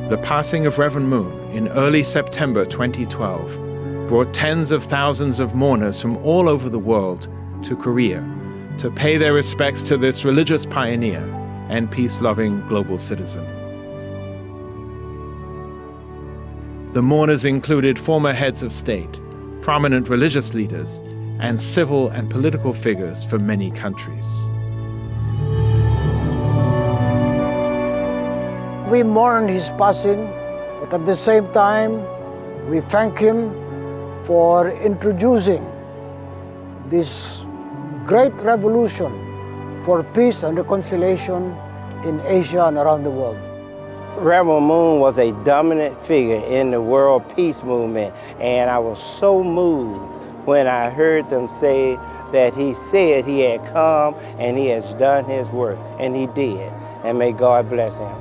The passing of Reverend Moon in early September 2012 brought tens of thousands of mourners from all over the world to Korea to pay their respects to this religious pioneer and peace-loving global citizen. The mourners included former heads of state, prominent religious leaders, and civil and political figures from many countries. We mourn his passing, but at the same time, we thank him for introducing this great revolution for peace and reconciliation in Asia and around the world. Reverend Moon was a dominant figure in the world peace movement, and I was so moved when I heard them say that he said he had come and he has done his work, and he did, and may God bless him.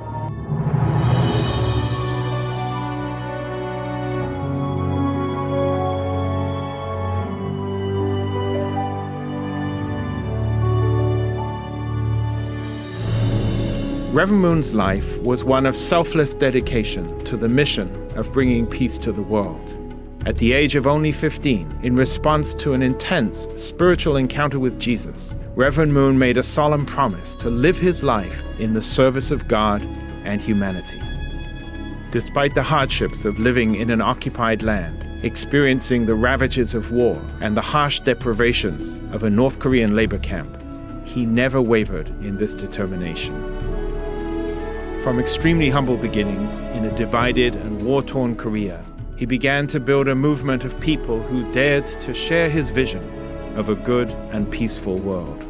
Reverend Moon's life was one of selfless dedication to the mission of bringing peace to the world. At the age of only 15, in response to an intense spiritual encounter with Jesus, Reverend Moon made a solemn promise to live his life in the service of God and humanity. Despite the hardships of living in an occupied land, experiencing the ravages of war and the harsh deprivations of a North Korean labor camp, he never wavered in this determination. From extremely humble beginnings in a divided and war-torn Korea, he began to build a movement of people who dared to share his vision of a good and peaceful world.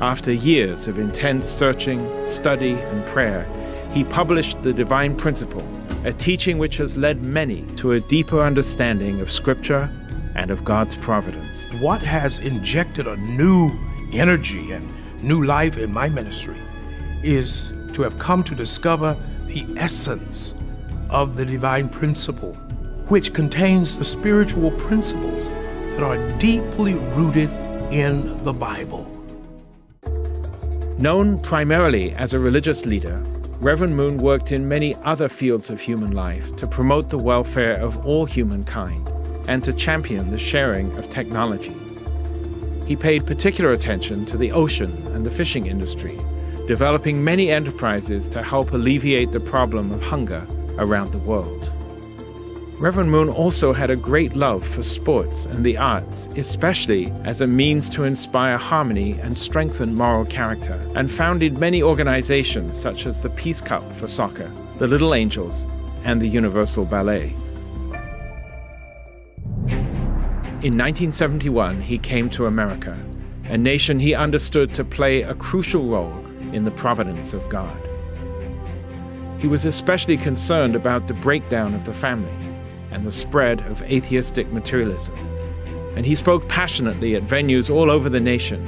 After years of intense searching, study, and prayer, he published The Divine Principle, a teaching which has led many to a deeper understanding of Scripture and of God's providence. What has injected a new energy and new life in my ministry is to have come to discover the essence of the divine principle, which contains the spiritual principles that are deeply rooted in the Bible. Known primarily as a religious leader, Reverend Moon worked in many other fields of human life to promote the welfare of all humankind and to champion the sharing of technology. He paid particular attention to the ocean and the fishing industry, developing many enterprises to help alleviate the problem of hunger around the world. Reverend Moon also had a great love for sports and the arts, especially as a means to inspire harmony and strengthen moral character, and founded many organizations such as the Peace Cup for soccer, the Little Angels, and the Universal Ballet. In 1971, he came to America, a nation he understood to play a crucial role in the providence of God. He was especially concerned about the breakdown of the family and the spread of atheistic materialism, and he spoke passionately at venues all over the nation,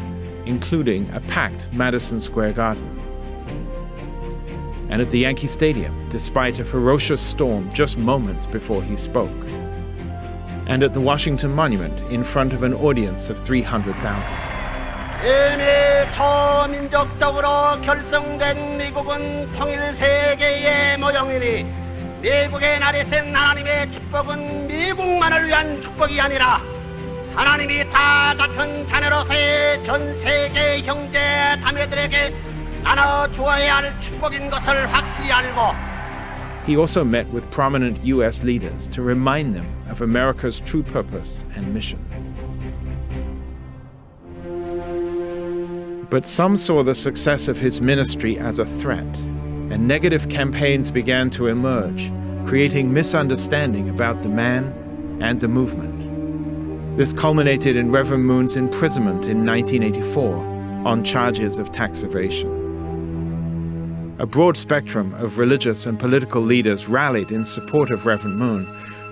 including a packed Madison Square Garden. And at the Yankee Stadium, despite a ferocious storm just moments before he spoke. And at the Washington Monument in front of an audience of 300,000. 이미 초민족적으로 결성된 미국은 통일 세계의 모종이니 미국의 날이 센 하나님의 축복은 미국만을 위한 축복이 아니라 하나님이 다 같은 자녀로서의 전 세계 형제 자매들에게 나눠 주어야 할 축복인 것을 확실히 알고. He also met with prominent U.S. leaders to remind them of America's true purpose and mission. But some saw the success of his ministry as a threat, and negative campaigns began to emerge, creating misunderstanding about the man and the movement. This culminated in Reverend Moon's imprisonment in 1984 on charges of tax evasion. A broad spectrum of religious and political leaders rallied in support of Reverend Moon,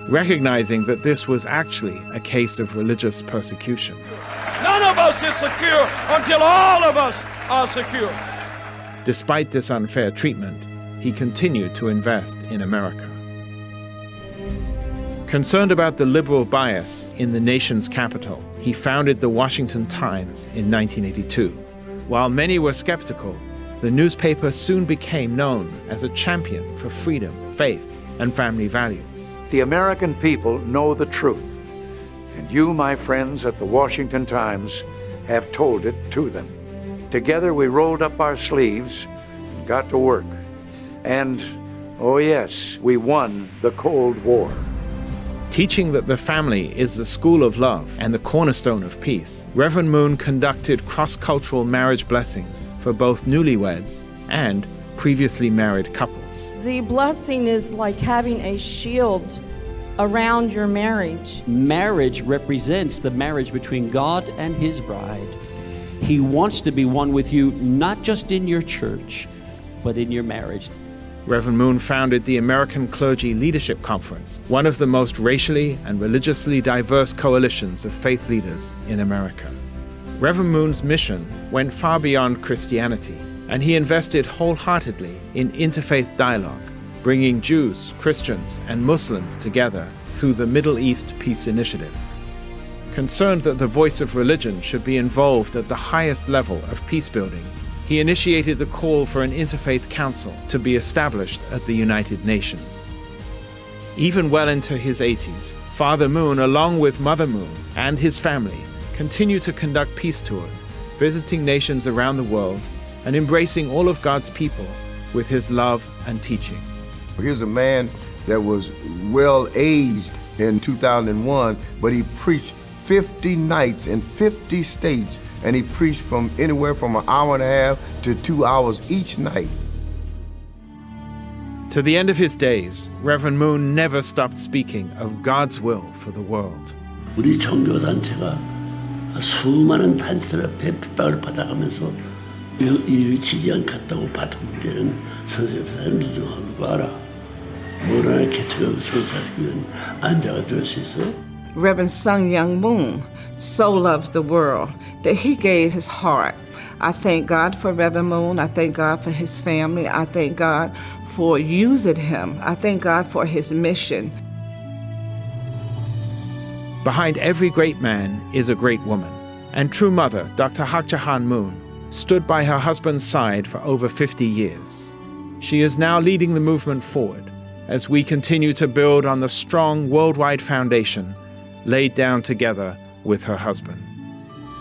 recognizing that this was actually a case of religious persecution. None of us is secure until all of us are secure. Despite this unfair treatment, he continued to invest in America. Concerned about the liberal bias in the nation's capital, he founded the Washington Times in 1982. While many were skeptical, the newspaper soon became known as a champion for freedom, faith, and family values. The American people know the truth, and you, my friends at the Washington Times, have told it to them. Together we rolled up our sleeves and got to work. And, oh yes, we won the Cold War. Teaching that the family is the school of love and the cornerstone of peace, Reverend Mun conducted cross-cultural marriage blessings for both newlyweds and previously married couples. The blessing is like having a shield around your marriage. Marriage represents the marriage between God and His bride. He wants to be one with you, not just in your church, but in your marriage. Reverend Mun founded the American Clergy Leadership Conference, one of the most racially and religiously diverse coalitions of faith leaders in America. Reverend Mun's mission went far beyond Christianity, and he invested wholeheartedly in interfaith dialogue, bringing Jews, Christians, and Muslims together through the Middle East Peace Initiative. Concerned that the voice of religion should be involved at the highest level of peace building, he initiated the call for an interfaith council to be established at the United Nations. Even well into his 80s, Father Mun, along with Mother Mun and his family, continue to conduct peace tours, visiting nations around the world and embracing all of God's people with his love and teaching. Here's a man that was well aged in 2001, but he preached 50 nights in 50 states, and he preached from anywhere from an hour and a half to 2 hours each night. To the end of his days, Reverend Mun never stopped speaking of God's will for the world. 우리 종교단체가 수많은 단체를 핍박을 받아가면서 일이 치지 않겠다고 받은 문제는 선생님들 누구하고 알아? 모라나 개척을 성사시키기 위한 안자가 될 수 있어? Reverend Son-mjong Mun so loves the world that he gave his heart. I thank God for Reverend Mun. I thank God for his family. I thank God for using him. I thank God for his mission. Behind every great man is a great woman, and true mother, Dr. Hakjahan Mun, stood by her husband's side for over 50 years. She is now leading the movement forward as we continue to build on the strong worldwide foundation laid down together with her husband.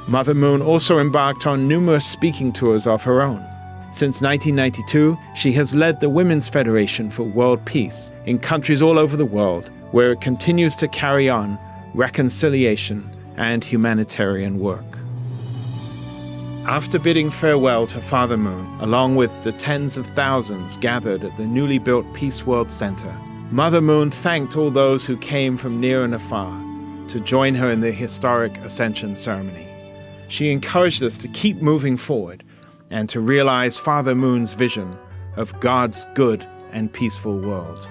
Mother Mun also embarked on numerous speaking tours of her own. Since 1992, she has led the Women's Federation for World Peace in countries all over the world, where it continues to carry on reconciliation and humanitarian work. After bidding farewell to Father Mun, along with the tens of thousands gathered at the newly built Peace World Center, Mother Mun thanked all those who came from near and afar to join her in the historic Ascension ceremony. She encouraged us to keep moving forward and to realize Father Mun's vision of God's good and peaceful world.